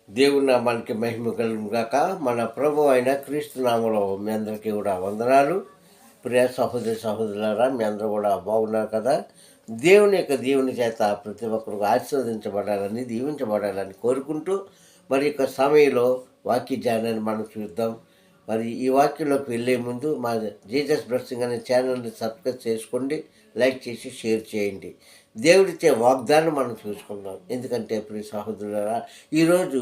దేవుని నామానికి మహిమ కలుగును గాక. మన ప్రభు అయిన క్రీస్తు నామములో మీ అందరికీ కూడా వందనాలు. ప్రియ సహోదరి సహోదరులారా, మీ అందరూ కూడా బాగున్నారు కదా. దేవుని యొక్క దీవెన చేత ప్రతి ఒక్కరు ఆశీర్వదించబడాలని, దీవించబడాలని కోరుకుంటూ మరి యొక్క సమయంలో వాక్య ధ్యానాన్ని మనం చూద్దాం. మరి ఈ వాక్యంలోకి వెళ్ళే ముందు మా జీసస్ బ్లెస్సింగ్ అనే ఛానల్ని సబ్స్క్రైబ్ చేసుకోండి, లైక్ చేసి షేర్ చేయండి. దేవుడిచ్చే వాగ్దానం మనం చూసుకుందాం. ఎందుకంటే ప్రియ సహోదరులారా, ఈరోజు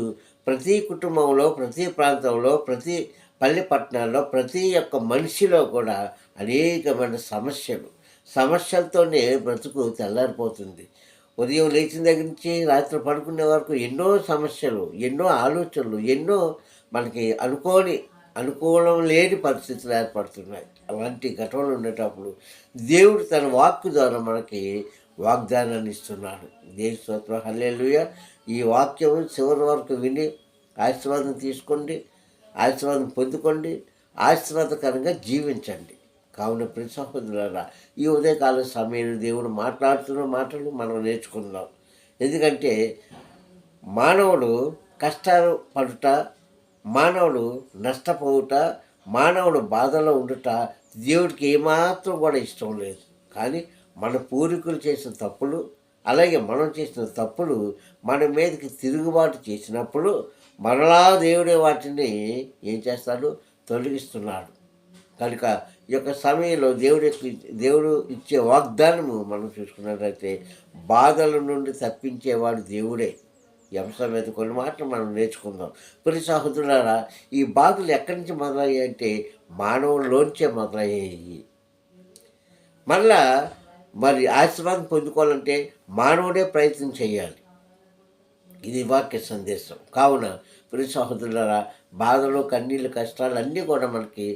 ప్రతి కుటుంబంలో, ప్రతి ప్రాంతంలో, ప్రతి పల్లె పట్టణాల్లో, ప్రతి ఒక్క మనిషిలో కూడా అనేకమైన సమస్యలతోనే బ్రతుకు తెల్లారిపోతుంది. ఉదయం లేచిన దగ్గర నుంచి రాత్రి పడుకునే వరకు ఎన్నో సమస్యలు, ఎన్నో ఆలోచనలు, ఎన్నో మనకి అనుకూలం లేని పరిస్థితులు ఏర్పడుతున్నాయి. అలాంటి ఘటనలు ఉండేటప్పుడు దేవుడు తన వాక్కు ద్వారా మనకి వాగ్దానాన్ని ఇస్తున్నాడు. దేవుని స్తోత్రం, హల్లెలూయా. ఈ వాక్యం చివరి వరకు విని ఆశీర్వాదం తీసుకోండి, ఆశీర్వాదం పొందుకోండి, ఆశీర్వాదకరంగా జీవించండి. కావున ప్రతి సహోదరులారా, ఈ ఉదయకాల సమయంలో దేవుడు మాట్లాడుతున్న మాటలు మనం నేర్చుకుందాం. ఎందుకంటే మానవుడు కష్టాలు పడుట, మానవుడు నష్టపోవుట, మానవుడు బాధలో ఉండుట దేవుడికి ఏమాత్రం కూడా ఇష్టం లేదు. కానీ మన పూర్వీకులు చేసిన తప్పులు, అలాగే మనం చేసిన తప్పులు మన మీదకి తిరుగుబాటు చేసినప్పుడు మరలా దేవుడే వాటిని ఏం చేస్తాడు? తొలగిస్తున్నాడు. కనుక ఈ యొక్క సమయంలో దేవుడు ఇచ్చే వాగ్దానము మనం చూసుకున్నట్లయితే బాధల నుండి తప్పించేవాడు దేవుడే. ఈ అంశం మీద కొన్ని మాటలు మనం నేర్చుకుందాం. ప్రతి సహోదరులారా, ఈ బాధలు ఎక్కడి నుంచి మొదలయ్యాయి అంటే మానవుల్లోంచే మొదలయ్యాయి. మళ్ళా మరి ఆశీర్వాదం పొందుకోవాలంటే మానవుడే ప్రయత్నం చేయాలి. ఇది వాక్య సందేశం. కావున ప్రతి సహోదరులారా, బాధలు, కన్నీళ్ళు, కష్టాలు అన్నీ కూడా మనకి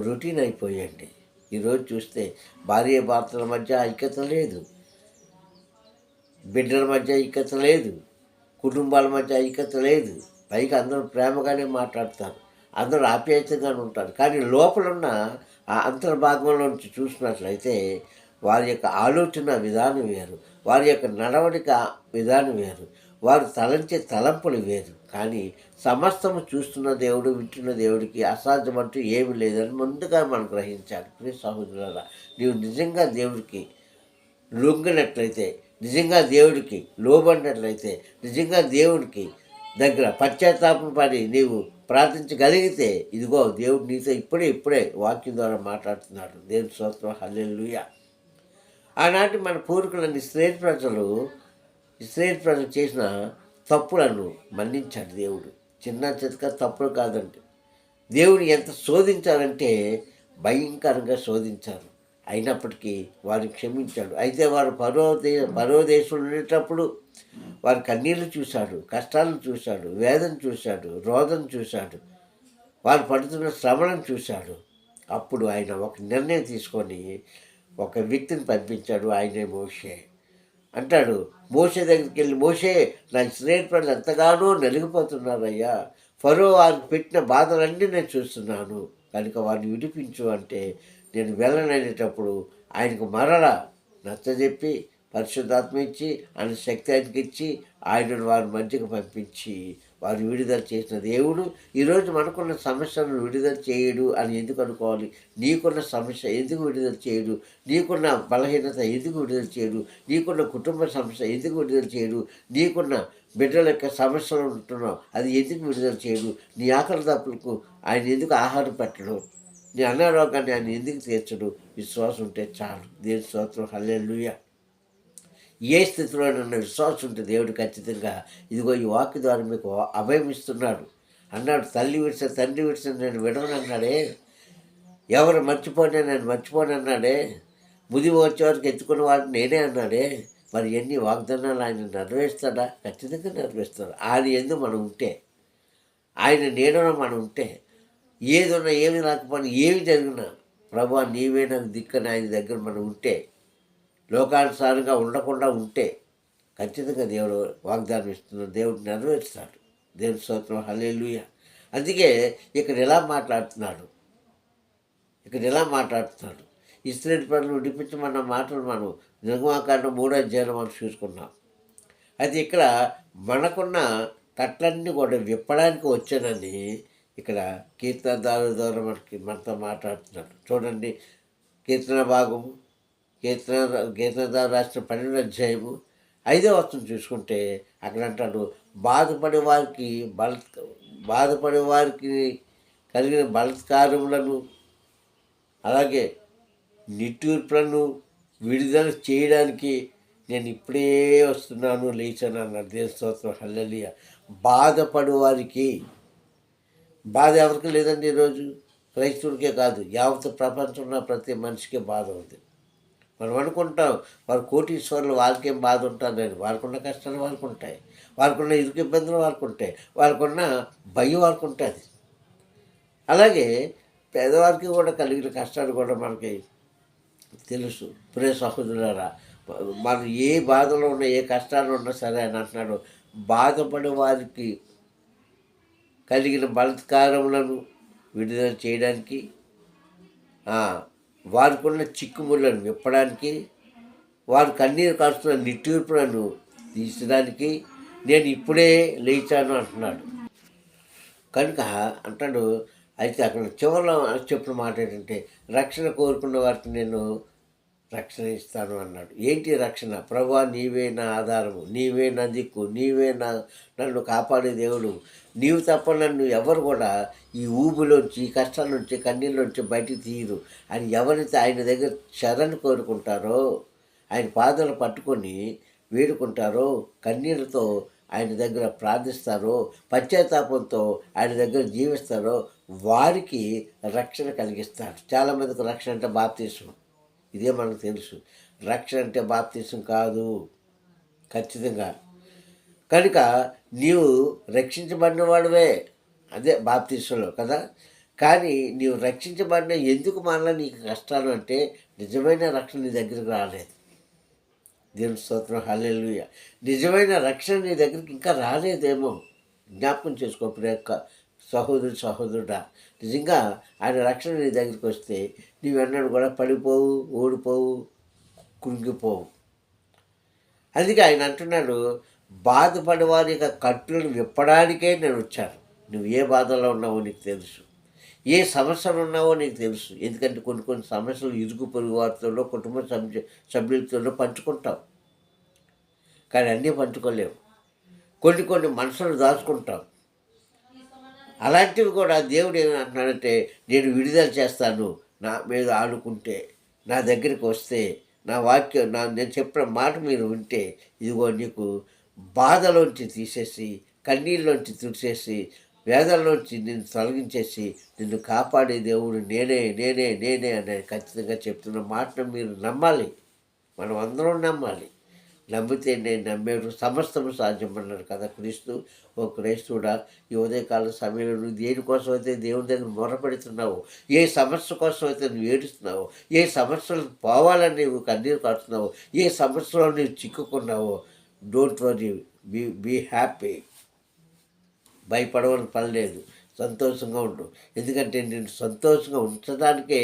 రొటీన్ అయిపోయాయండి. ఈరోజు చూస్తే భార్య భర్తల మధ్య ఐక్యత లేదు, బిడ్డల మధ్య ఐక్యత లేదు, కుటుంబాల మధ్య ఐక్యత లేదు. పైగా అందరూ ప్రేమగానే మాట్లాడతారు, అందరూ ఆప్యాయతగానే ఉంటారు. కానీ లోపలున్న ఆ అంతర్భాగంలో నుంచి చూసినట్లయితే వారి యొక్క ఆలోచన విధానం వేరు, వారి యొక్క నడవడిక విధానం వేరు, వారు తలంచే తలంపులు వేరు. కానీ సమస్తము చూస్తున్న దేవుడు, వింటున్న దేవుడికి అసాధ్యమంటూ ఏమి లేదని ముందుగా మనం గ్రహించాలి. ప్రియ సహోదరులారా, నీవు నిజంగా దేవుడికి లొంగినట్లయితే, నిజంగా దేవుడికి లోబడినట్లయితే, నిజంగా దేవుడికి దగ్గర పశ్చాత్తాపం పడి నీవు ప్రార్థించగలిగితే, ఇదిగో దేవుడు నీతో ఇప్పుడే వాక్యం ద్వారా మాట్లాడుతున్నాడు. దేవుని స్తోత్రం, హల్లెలూయా. ఆనాటి మన పూర్వీకులని ఇశ్రాయేలు ప్రజలు చేసిన తప్పులను మన్నించాడు దేవుడు. చిన్న చితక తప్పులు కాదండి. దేవుడు ఎంత శోధించారంటే భయంకరంగా శోధించారు. అయినప్పటికీ వారిని క్షమించాడు. అయితే వారు పరో దేశంలో ఉండేటప్పుడు వారి కన్నీళ్లు చూశాడు, కష్టాలను చూశాడు, వేదన చూశాడు, రోదన చూశాడు, వారు పడుతున్న శ్రమలను చూశాడు. అప్పుడు ఆయన ఒక నిర్ణయం తీసుకొని ఒక వ్యక్తిని పంపించాడు. ఆయనే మోషే. అంటాడు, మోషే దగ్గరికి వెళ్ళి, మోషే, నా ఇశ్రాయేలు ప్రజలు ఎంతగానో నలిగిపోతున్నారయ్యా, ఫరో వారికి పెట్టిన బాధలన్నీ నేను చూస్తున్నాను, కనుక వారిని విడిపించు అంటే నేను వెళ్ళననేటప్పుడు ఆయనకు మరలా నచ్చజెప్పి పరిశుద్ధాత్మ ఇచ్చి, ఆయన శక్తి ఆయనకి ఇచ్చి, ఆయనను వారి మధ్యకు పంపించి వారు విడుదల చేసిన దేవుడు ఈరోజు మనకున్న సమస్యలను విడుదల చేయడు అని ఎందుకు అనుకోవాలి? నీకున్న సమస్య ఎందుకు విడుదల చేయడు? నీకున్న బలహీనత ఎందుకు విడుదల చేయడు? నీకున్న కుటుంబ సమస్య ఎందుకు విడుదల చేయడు? నీకున్న బిడ్డల యొక్క సమస్యలు ఉంటున్నావు, అది ఎందుకు విడుదల చేయడు? నీ ఆకలి తప్పులకు ఆయన ఎందుకు ఆహారం పెట్టడు? నీ అనారోగ్యాన్ని ఆయన ఎందుకు తీర్చడు? విశ్వాసం ఉంటే చాలు. దేవుని స్తోత్రం, హల్లెలూయా. ఏ స్థితిలోనన్న విశ్వాసం ఉంటే దేవుడు ఖచ్చితంగా ఇదిగో ఈ వాక్య ద్వారా మీకు అభయం ఇస్తున్నాడు అన్నాడు. తల్లి విడిచిన తండ్రి విడిచిన నేను విడవను అన్నాడే, ఎవరు మర్చిపోయినా నేను మర్చిపోను అన్నాడే, ముది వచ్చే వరకు ఎత్తుకున్న వాడిని నేనే అన్నాడే. మరి ఎన్ని వాగ్దానాలు ఆయన నెరవేరుస్తాడా? ఖచ్చితంగా నెరవేరుస్తాడు. ఆయన ఎందుకు మనం ఉంటే, ఆయన నీడలో మనం ఉంటే, ఏదున్నా ఏమి రాకపోయినా ఏమి జరిగినా ప్రభువా నీవే నాకు దిక్కని ఆయన దగ్గర మనం ఉంటే, లోకానుసారంగా ఉండకుండా ఉంటే ఖచ్చితంగా దేవుడు వాగ్దానం ఇస్తున్నాడు, దేవుడు నెరవేరుస్తాడు. దేవుని స్తోత్రం, హల్లెలూయా. అందుకే ఇక్కడ ఎలా మాట్లాడుతున్నాడు, ఇశ్రాయేలు ప్రజలు విడిపించమన్న మాటలు మనం నిర్గమాకాండం 3వ అధ్యాయంలో మనం చూసుకున్నాం. అయితే ఇక్కడ మనకున్న కట్లన్నీ కూడా విప్పడానికి వచ్చానని ఇక్కడ కీర్తనదారు ద్వారా మనతో మాట్లాడుతున్నాడు. చూడండి, కీర్తన భాగము, కీర్తనదారు రాసిన 12వ అధ్యాయము 5వ వచనం చూసుకుంటే అక్కడ అంటాడు, బాధపడే వారికి బాధపడే వారికి కలిగిన బలత్కారములను అలాగే నిట్టూర్పులను విడుదల చేయడానికి నేను ఇప్పుడే వస్తున్నాను, లేచాను అన్నాడు. దేవుని స్తోత్రం, హల్లెలూయా. బాధపడే వారికి, బాధ ఎవరికి లేదండి ఈరోజు, క్రైస్తవుడికే కాదు, యావత్ ప్రపంచంలో ప్రతి మనిషికి బాధ ఉంది. మనం అనుకుంటాం వారు కోటీశ్వరులు, వాళ్ళకేం బాధ ఉంటుందని. వాళ్ళకున్న కష్టాలు వాళ్ళకు ఉంటాయి, వాళ్ళకున్న ఇరుకు ఇబ్బందులు వాళ్ళకు ఉంటాయి, వాళ్ళకున్న భయం వాళ్ళకు ఉంటుంది. అలాగే పేదవారికి కూడా కలిగిన కష్టాలు కూడా మనకి తెలుసు. ప్రియ సహోదరులారా, మనం ఏ బాధలో ఉన్నా, ఏ కష్టాలు ఉన్నా సరే అని అంటున్నాడు, బాధపడే వారికి కలిగిన బలత్కారములను విడుదల చేయడానికి, వారికున్న చిక్కుములను విప్పడానికి, వారు కన్నీరు కాస్తున్న నిట్టూర్పులను తీర్చడానికి నేను ఇప్పుడే లేచాను అంటున్నాడు. కనుక అంటాడు. అయితే అక్కడ చివరిలో చెప్పిన మాట ఏంటంటే, రక్షణ కోరుకున్న వారికి నేను రక్షణ ఇస్తాను అన్నాడు. ఏంటి రక్షణ? ప్రభువా, నీవే నా ఆధారము, నీవే నా దిక్కు, నీవే నన్ను కాపాడే దేవుడు, నీవు తప్ప నన్ను ఎవరు కూడా ఈ ఊబిలోంచి, ఈ కష్టాల నుంచి, కన్నీళ్ళలోంచి బయటికి తీయరు అని ఎవరైతే ఆయన దగ్గర శరణు కోరుకుంటారో, ఆయన పాదాలు పట్టుకొని వేడుకుంటారో, కన్నీళ్ళతో ఆయన దగ్గర ప్రార్థిస్తారో, పశ్చాత్తాపంతో ఆయన దగ్గర జీవిస్తారో వారికి రక్షణ కలిగిస్తారు. చాలామందికి రక్షణ అంటే బాప్తీసం, ఇదే మనకు తెలుసు. రక్షణ అంటే బాప్తీసం కాదు ఖచ్చితంగా. కనుక నీవు రక్షించబడిన వాడివే, అదే బాప్తీసంలో కదా. కానీ నీవు రక్షించబడిన ఎందుకు మరలా నీకు కష్టాలు అంటే, నిజమైన రక్షణ నీ దగ్గరికి రాలేదు. దేవుని స్తోత్రం, హల్లెలూయా. నిజమైన రక్షణ నీ దగ్గరికి ఇంకా రాలేదేమో. జ్ఞాపకం చేసుకో ప్రియ సహోదరుడా. నిజంగా ఆయన రక్షణ నీ దగ్గరికి వస్తే నీవెన్నడూ కూడా పడిపోవు, ఓడిపోవు, కృంగిపోవు. అందుకే ఆయన అంటున్నాడు, బాధపడే వారి యొక్క కట్టులను విప్పడానికే నేను వచ్చాను. నువ్వు ఏ బాధలో ఉన్నావో నీకు తెలుసు, ఏ సమస్యలు ఉన్నావో నీకు తెలుసు. ఎందుకంటే కొన్ని సమస్యలు ఇరుగు పొరుగు వారితోనో, కుటుంబ సభ్యులతోనో పంచుకుంటాం, కానీ అన్నీ పంచుకోలేము. కొన్ని మనసులు దాచుకుంటాం. అలాంటివి కూడా దేవుడు ఏమంటున్నాడంటే, నేను విడుదల చేస్తాను. నా మీద ఆడుకుంటే, నా దగ్గరికి వస్తే, నా వాక్యం, నేను చెప్పిన మాట మీరు వింటే, ఇదిగో నీకు బాధలోంచి తీసేసి, కన్నీళ్ళలోంచి తుడిచేసి, వేదనలోంచి నిన్ను తొలగించేసి, నిన్ను కాపాడే దేవుడు నేనే నేనే నేనే అని ఖచ్చితంగా చెప్తున్న మాటను మీరు నమ్మాలి. మనం అందరం నమ్మాలి. నమ్మితే నేను నమ్మేడు సమస్తము సాధ్యమన్నాడు కదా క్రీస్తు. ఓ క్రైస్తుడా, ఈ ఉదయకాల సమయంలో నువ్వు దేనికోసం అయితే దేవుని దగ్గర మొరపెడుతున్నావు, ఏ సమస్య కోసం అయితే నువ్వు ఏడుస్తున్నావు, ఏ సమస్యలు పోవాలని నువ్వు కన్నీరు కాడుతున్నావు, ఏ సమస్యలో నువ్వు చిక్కుకున్నావో, డోంట్ వరీ, బీ హ్యాపీ. భయపడవని పని లేదు, సంతోషంగా ఉండు. ఎందుకంటే నేను సంతోషంగా ఉంచడానికే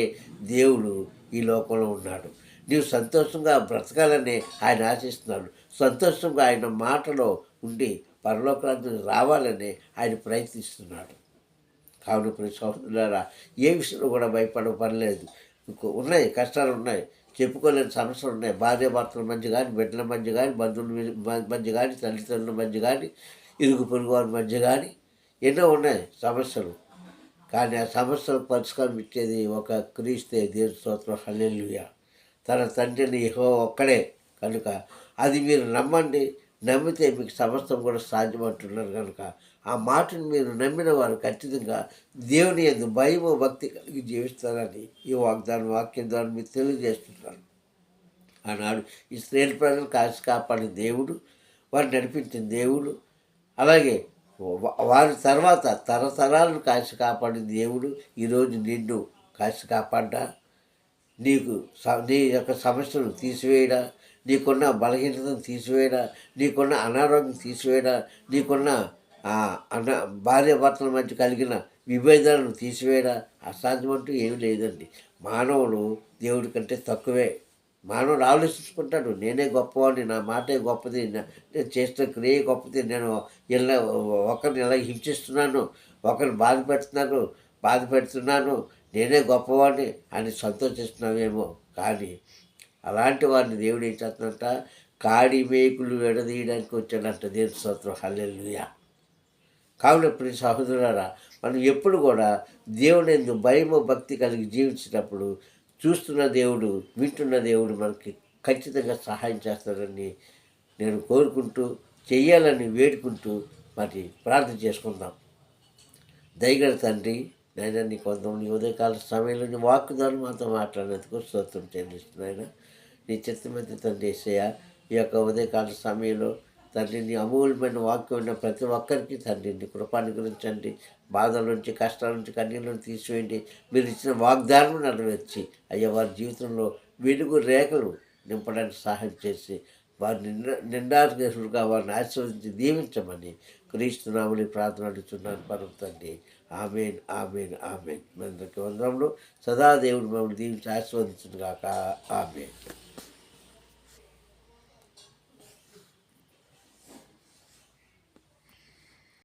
దేవుడు ఈ లోకంలో ఉన్నాడు. నీవు సంతోషంగా బ్రతకాలని ఆయన ఆశిస్తున్నాడు. సంతోషంగా ఆయన మాటలో ఉండి పరలోకానికి రావాలని ఆయన ప్రయత్నిస్తున్నాడు. కావున ప్రతి సహోదరులారా, ఏ విషయంలో కూడా భయపడే పని లేదు. ఉన్నాయి, కష్టాలు ఉన్నాయి, చెప్పుకోలేని సమస్యలు ఉన్నాయి. భార్యాభర్తల మధ్య కానీ, బిడ్డల మధ్య కానీ, బంధువుల మధ్య కానీ, తల్లిదండ్రుల మధ్య కానీ, ఇరుగు పొరుగు వారి మధ్య కానీ ఎన్నో ఉన్నాయి సమస్యలు. కానీ ఆ సమస్యలకు పరిష్కారం ఇచ్చేది ఒక క్రీస్తే. దేవుని స్తోత్రం, హల్లెలూయా. తన తండ్రిని యెహోవా ఒక్కడే. కనుక అది మీరు నమ్మండి. నమ్మితే మీకు సమస్తం కూడా సాధ్యమంటున్నారు. కనుక ఆ మాటను మీరు నమ్మిన వారు ఖచ్చితంగా దేవుని యందు భయము భక్తి కలిగి జీవిస్తారని ఈ వాక్యం ద్వారా మీకు తెలియజేస్తున్నాను. ఆనాడు ఇశ్రాయేలు ప్రజలు కాచి కాపాడిన దేవుడు, వారు నడిపించిన దేవుడు, అలాగే వారి తర్వాత తరతరాలను కాచి కాపాడిన దేవుడు ఈరోజు నిన్ను కాచి కాపాడ్డా, నీ యొక్క సమస్యను తీసివేయడా, నీకున్న బలహీనతను తీసివేయడా, నీకున్న అనారోగ్యం తీసివేయడా, నీకున్న భార్యాభర్తల మధ్య కలిగిన విభేదాలను తీసివేయడా అసాధ్యమంటూ ఏమీ లేదండి. మానవుడు దేవుడి కంటే తక్కువే. మానవుడు ఆలోచించుకుంటాడు, నేనే గొప్పవాడిని, నా మాటే గొప్పది, నేను చేసిన క్రియ గొప్పది, నేను ఇలా ఒకరిని ఇలా హింసిస్తున్నాను, ఒకరిని బాధ పెడుతున్నాను, నేనే గొప్పవాడిని అని సంతోషిస్తున్నావేమో. కానీ అలాంటి వారిని దేవుడు ఏం చేస్తున్నట్ట, కాడి మేకులు విడదీయడానికి వచ్చాడంట. దేవుని స్తోత్రం, హల్లెలూయా. కావున ప్రియ సహోదరులారా, మనం ఎప్పుడు కూడా దేవుని యందు భయము భక్తి కలిగి జీవించినప్పుడు చూస్తున్న దేవుడు, వింటున్న దేవుడు మనకి ఖచ్చితంగా సహాయం చేస్తాడని నేను కోరుకుంటూ, చెయ్యాలని వేడుకుంటూ మరి ప్రార్థన చేసుకుందాం. దయగల తండ్రి, నాయన నీ కొంతమంది ఉదయకాల సమయంలో నీ వాక్కు ద్వారా మాతో మాట్లాడినందుకు స్తోత్రం చెల్లిస్తున్నాయన. నీ చిత్తమైతే తండ్రి యేసయ్య, ఈ యొక్క ఉదయకాల సమయంలో తండ్రి నీ అమూల్యమైన వాక్యం ఉన్న ప్రతి ఒక్కరికి తండ్రి నీ కృపానుగ్రహించండి. బాధల నుంచి, కష్టాల నుంచి, కన్నీళ్ళను తీసివేయండి. మీరు ఇచ్చిన వాగ్దానం నెరవేర్చి అయ్యా వారి జీవితంలో వెలుగు రేఖలు నింపడానికి సహాయం చేసి వారి నిండారుగా వారిని ఆశీర్వదించి దీవించమని క్రీస్తు నామములో ప్రార్థన అడుగుతున్నాను పరమ తండ్రి. ఆమేన్, ఆమేన్, ఆమేన్. మీ అందరికీ వందనములు. సదా దేవుడు మమ్మల్ని దీవించి ఆశీర్వదించును గాక. ఆమేన్.